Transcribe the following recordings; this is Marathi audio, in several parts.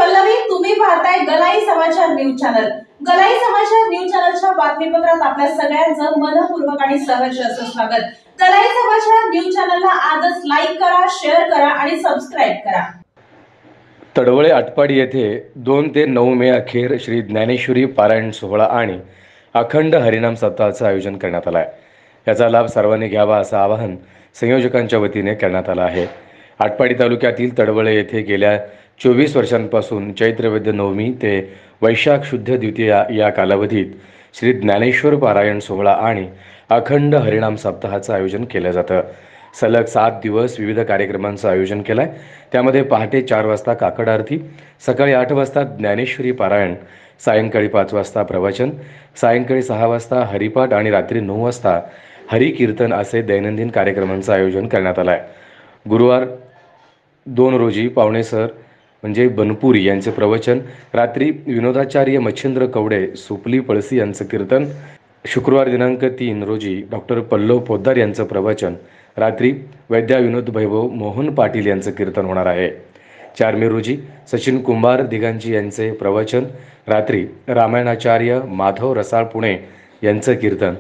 पल्लवी, तुम्ही पाहताय गलाई समाचार न्यूज चॅनल। गलाई समाचार न्यूज चॅनलच्या बातमीपत्रात आपल्या सगळ्यांचं मनपूर्वक आणि सहर्ष असं स्वागत। गलाई समाचार न्यूज चॅनलला आजच लाईक करा, शेअर करा आणि सबस्क्राइब करा। तडवळे आटपाडी येथे 2 ते 9 मे अखेर श्री ज्ञानेश्वरी पारायण सोहळा आणि अखंड हरिनाम सप्ताहाचं आयोजन करण्यात आलं आहे। याचा लाभ सर्वांनी घ्यावा असं आवाहन संयोजकांच्या वतीने करण्यात आलं आहे। आटपाडी तालुक्यातील तडवळे येथे गेल्या 24 वर्षांपासून चैत्रवैद्य नवमी ते वैशाख शुद्ध द्वितीया या कालावधीत श्री ज्ञानेश्वर पारायण सोहळा आणि अखंड हरिनाम सप्ताहाचं आयोजन केलं जातं। सलग 7 दिवस विविध कार्यक्रमांचं आयोजन केलं आहे। त्यामध्ये पहाटे 4 वाजता काकड आरती, सकाळी 8 वाजता ज्ञानेश्वरी पारायण, सायंकाळी 5 वाजता प्रवचन, सायंकाळी 6 वाजता हरिपाठ आणि रात्री 9 वाजता हरिकीर्तन असे दैनंदिन कार्यक्रमांचं आयोजन करण्यात आलं आहे। गुरुवार 2 रोजी पावणेसर म्हणजे बनपुरी यांचे प्रवचन, रात्री विनोदाचार्य मच्छिंद्र कवडे सुपली पळसी यांचं कीर्तन, शुक्रवार दिनांक 3 रोजी डॉक्टर पल्लव पोद्दार यांचं प्रवचन, रात्री वैद्या विनोद वैभव मोहन पाटील यांचं कीर्तन होणार आहे। 4 मे रोजी सचिन कुंभार दिगांची यांचे प्रवचन, रात्री रामायणाचार्य माधव रसाळ पुणे यांचं कीर्तन,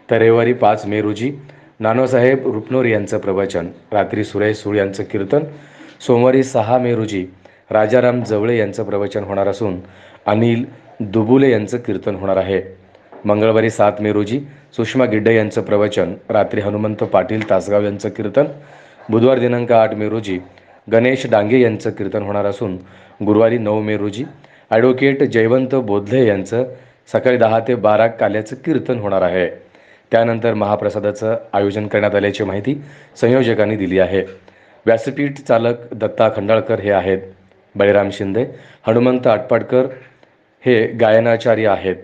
तर रविवारी 5 मे रोजी नानासाहेब रुपनोर यांचं प्रवचन, रात्री सुरेश सूळ यांचं कीर्तन, सोमवारी 6 मे रोजी राजाराम जवळे यांचं प्रवचन होणार असून अनिल दुबुले यांचं कीर्तन होणार आहे। मंगळवारी 7 मे रोजी सुषमा गिड्डे यांचं प्रवचन, रात्री हनुमंत पाटील तासगाव यांचं कीर्तन, बुधवार दिनांक 8 मे रोजी गणेश डांगे यांचं कीर्तन होणार असून गुरुवारी 9 मे रोजी ॲडव्होकेट जयवंत बोधले यांचं सकाळी 10 ते 12 काल्याचं कीर्तन होणार आहे। त्यानंतर महाप्रसादाचं आयोजन करण्यात आल्याची माहिती संयोजकांनी दिली आहे। व्यासपीठ चालक दत्ता खंडाळकर हे आहेत, बळीराम शिंदे, हनुमंत आटपाडकर हे गायनाचार्य आहेत,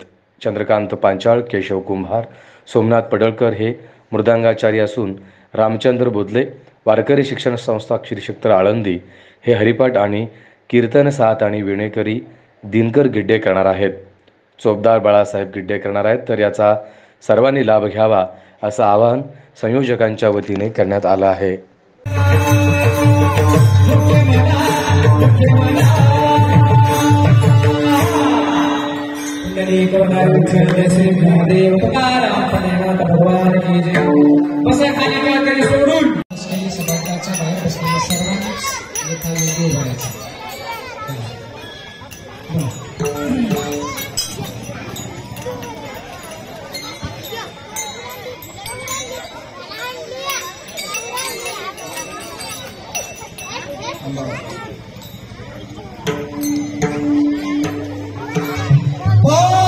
चंद्रकांत पांचाळ, केशव कुंभार, सोमनाथ पडळकर हे मृदंगाचार्य असून रामचंद्र बोधले वारकरी शिक्षण संस्था क्षीरक्षेत्र आळंदी हे हरिपाठ आणि कीर्तन साथ आणि विणेकरी दिनकर गिड्डे करणार आहेत। चोपदार बाळासाहेब गिड्डे करणार आहेत। तर याचा सर्वांनी लाभ घ्यावा असं आवाहन संयोजकांच्या वतीने करण्यात आलं आहे। Oh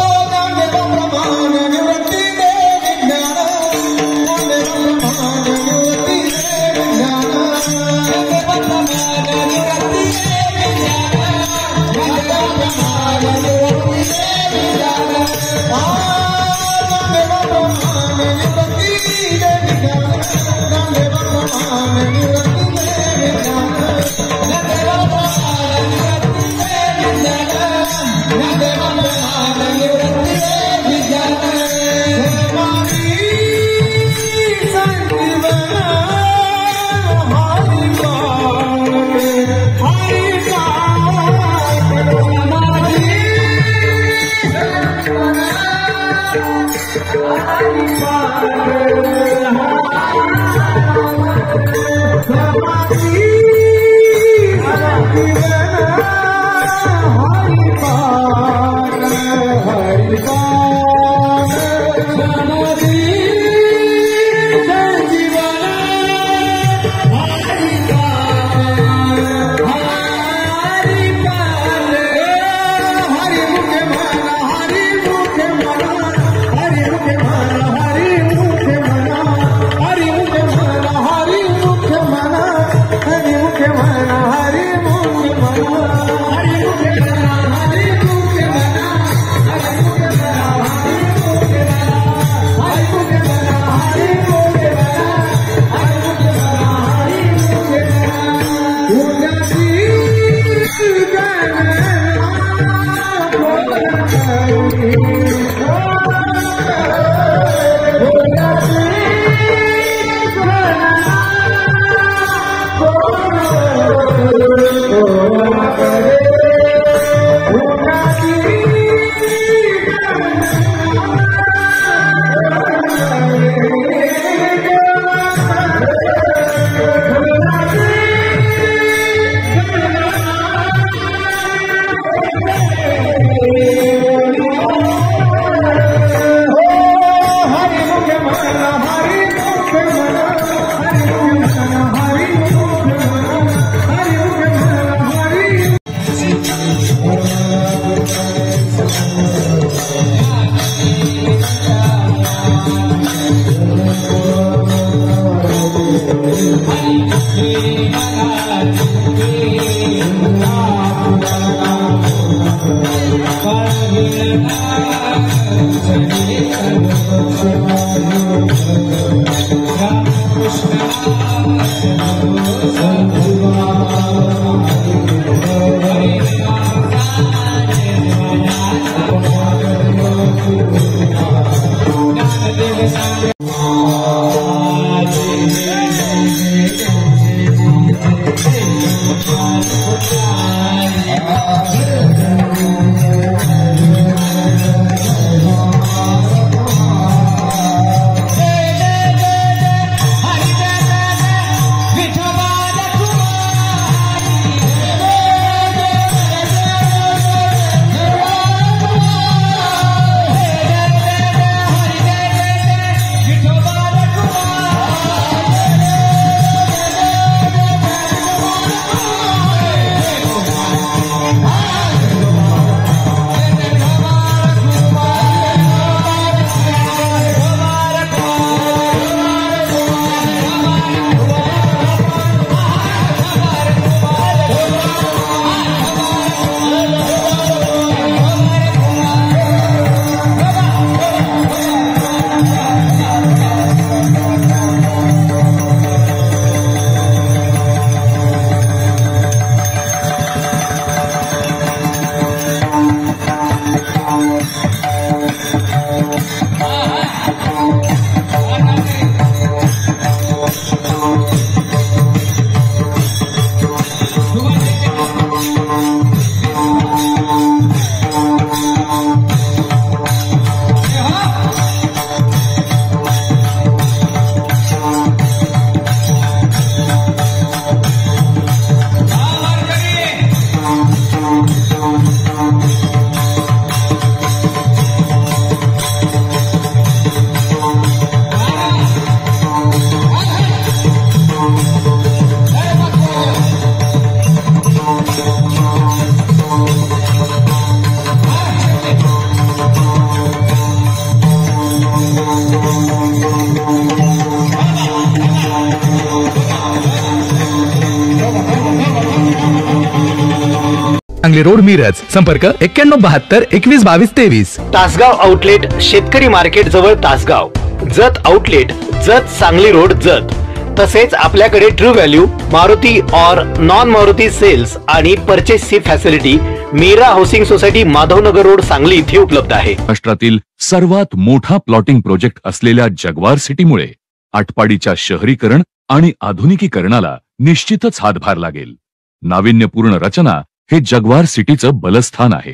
सांगली रोड मिरज संपर्क 9172212223. तासगाव आउटलेट शेतकरी मार्केट जवळ तासगाव. Jat outlet Jat Sangli road Jat. तसेच आपल्याकडे ट्रू व्हॅल्यू मारुती और नॉन मारुती सेल्स आणि परचेसची facility Meera housing society Madhavnagar road Sangli इथे उपलब्ध आहे. महाराष्ट्रातील सर्वात मोठा प्लॉटिंग प्रोजेक्ट असलेल्या जगवार सिटीमुळे आटपाडीच्या शहरीकरण आणि आधुनिकीकरणाला निश्चितच हातभार लागेल. नाविन्यपूर्ण रचना हे जगवार सिटीचं बलस्थान आहे.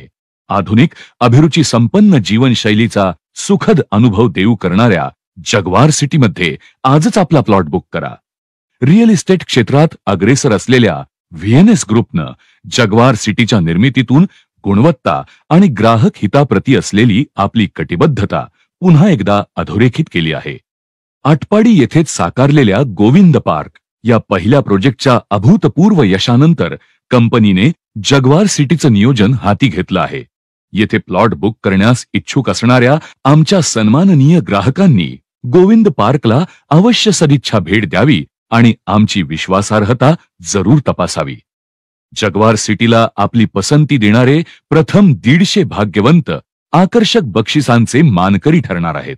आधुनिक अभिरुची संपन्न जीवनशैलीचा सुखद अनुभव देऊ करणाऱ्या जगवार सिटीमध्ये आजच आपला प्लॉट बुक करा. रिअल इस्टेट क्षेत्रात अग्रेसर असलेल्या व्हीएनएस ग्रुपनं जगवार सिटीच्या निर्मितीतून गुणवत्ता आणि ग्राहक हिताप्रती असलेली आपली कटिबद्धता पुन्हा एकदा अधोरेखित केली आहे. आटपाडी येथेच साकारलेल्या गोविंद पार्क या पहिल्या प्रोजेक्टच्या अभूतपूर्व यशानंतर कंपनीने जगवार सिटीचं नियोजन हाती घेतलं आहे. येथे प्लॉट बुक करण्यास इच्छुक असणाऱ्या आमच्या सन्माननीय ग्राहकांनी गोविंद पार्कला अवश्य सदिच्छा भेट द्यावी आणि आमची विश्वासार्हता जरूर तपासावी. जगवार सिटीला आपली पसंती देणारे प्रथम 150 भाग्यवंत आकर्षक बक्षिसांचे मानकरी ठरणार आहेत.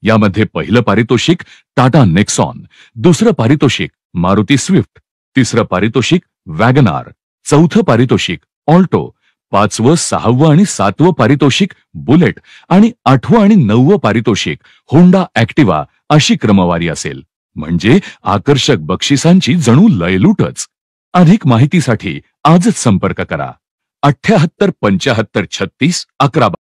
यामध्ये पहिलं पारितोषिक टाटा नेक्सॉन, दुसरं पारितोषिक मारुती स्विफ्ट, तिसरं पारितोषिक वॅगनार, चौथं पारितोषिक ऑल्टो, 5वं, 6वं आणि 7वं पारितोषिक बुलेट आणि 8वं आणि 9वं पारितोषिक होंडा ऍक्टिवा अशी क्रमवारी असेल. म्हणजे आकर्षक बक्षिसांची जणू लयलूटच. अधिक माहितीसाठी आजच संपर्क करा 78 75 36 11.